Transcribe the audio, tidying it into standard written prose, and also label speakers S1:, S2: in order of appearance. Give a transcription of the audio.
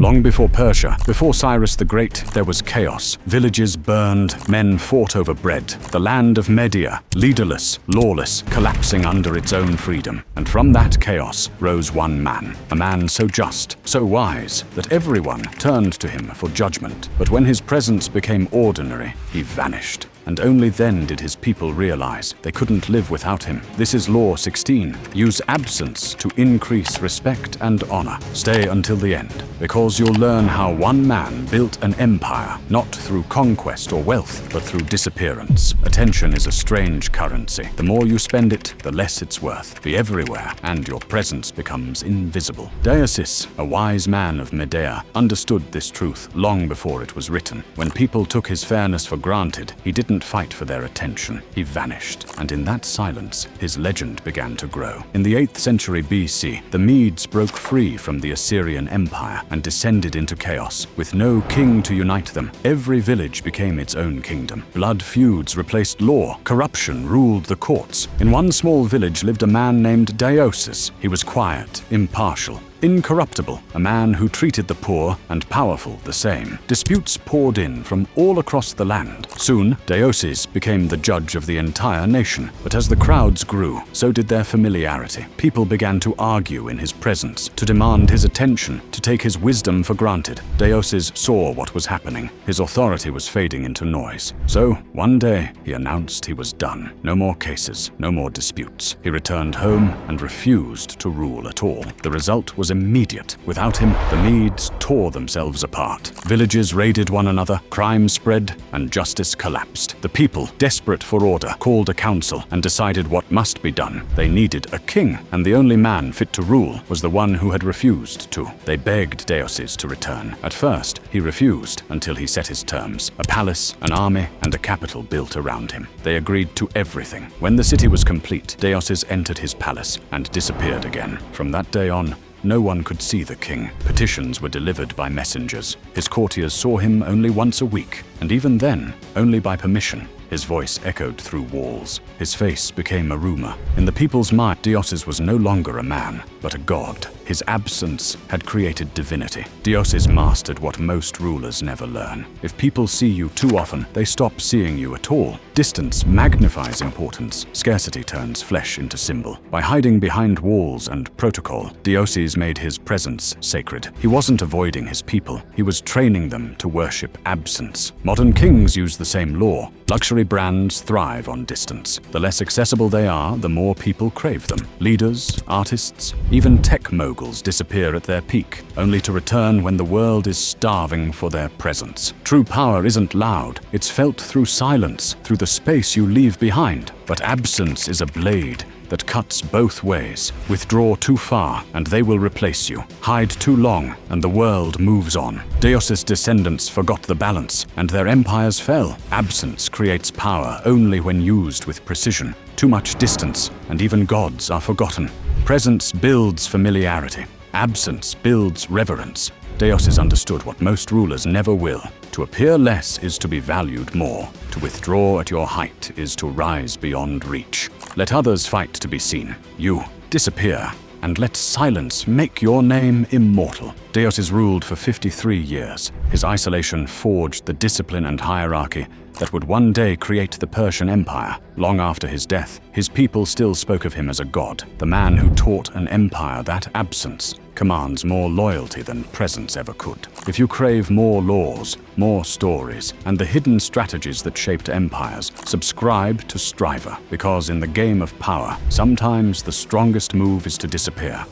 S1: Long before Persia, before Cyrus the Great, there was chaos. Villages burned, men fought over bread. The land of Media, leaderless, lawless, collapsing under its own freedom. And from that chaos rose one man, a man so just, so wise, that everyone turned to him for judgment. But when his presence became ordinary, he vanished. And only then did his people realize they couldn't live without him. This is Law 16. Use absence to increase respect and honor. Stay until the end, because you'll learn how one man built an empire, not through conquest or wealth, but through disappearance. Attention is a strange currency. The more you spend it, the less it's worth. Be everywhere, and your presence becomes invisible. Deioces, a wise man of Medea, understood this truth long before it was written. When people took his fairness for granted, he didn't fight for their attention. He vanished, and in that silence, his legend began to grow. In the 8th century BC, the Medes broke free from the Assyrian Empire and descended into chaos. With no king to unite them, every village became its own kingdom. Blood feuds replaced law. Corruption ruled the courts. In one small village lived a man named Deioces. He was quiet, impartial, incorruptible, a man who treated the poor and powerful the same. Disputes poured in from all across the land. Soon, Deioces became the judge of the entire nation. But as the crowds grew, so did their familiarity. People began to argue in his presence, to demand his attention, to take his wisdom for granted. Deioces saw what was happening. His authority was fading into noise. So, one day, he announced he was done. No more cases, no more disputes. He returned home and refused to rule at all. The result was immediate. Without him, the Medes tore themselves apart. Villages raided one another, crime spread, and justice collapsed. The people, desperate for order, called a council and decided what must be done. They needed a king, and the only man fit to rule was the one who had refused to. They begged Deioces to return. At first, he refused until he set his terms. A palace, an army, and a capital built around him. They agreed to everything. When the city was complete, Deioces entered his palace and disappeared again. From that day on, no one could see the king. Petitions were delivered by messengers. His courtiers saw him only once a week, and even then, only by permission. His voice echoed through walls. His face became a rumor. In the people's mind, Deioces was no longer a man, but a god. His absence had created divinity. Deioces mastered what most rulers never learn. If people see you too often, they stop seeing you at all. Distance magnifies importance. Scarcity turns flesh into symbol. By hiding behind walls and protocol, Deioces made his presence sacred. He wasn't avoiding his people. He was training them to worship absence. Modern kings use the same law. Luxury brands thrive on distance. The less accessible they are, the more people crave them. Leaders, artists, even tech moguls disappear at their peak, only to return when the world is starving for their presence. True power isn't loud. It's felt through silence, through the space you leave behind. But absence is a blade that cuts both ways. Withdraw too far, and they will replace you. Hide too long, and the world moves on. Deioces' descendants forgot the balance, and their empires fell. Absence creates power only when used with precision. Too much distance, and even gods are forgotten. Presence builds familiarity. Absence builds reverence. Deioces understood what most rulers never will. To appear less is to be valued more. To withdraw at your height is to rise beyond reach. Let others fight to be seen. You disappear, and let silence make your name immortal. Deioces ruled for 53 years. His isolation forged the discipline and hierarchy that would one day create the Persian Empire. Long after his death, his people still spoke of him as a god, the man who taught an empire that absence commands more loyalty than presence ever could. If you crave more laws, more stories, and the hidden strategies that shaped empires, subscribe to Strivor, because in the game of power, sometimes the strongest move is to disappear.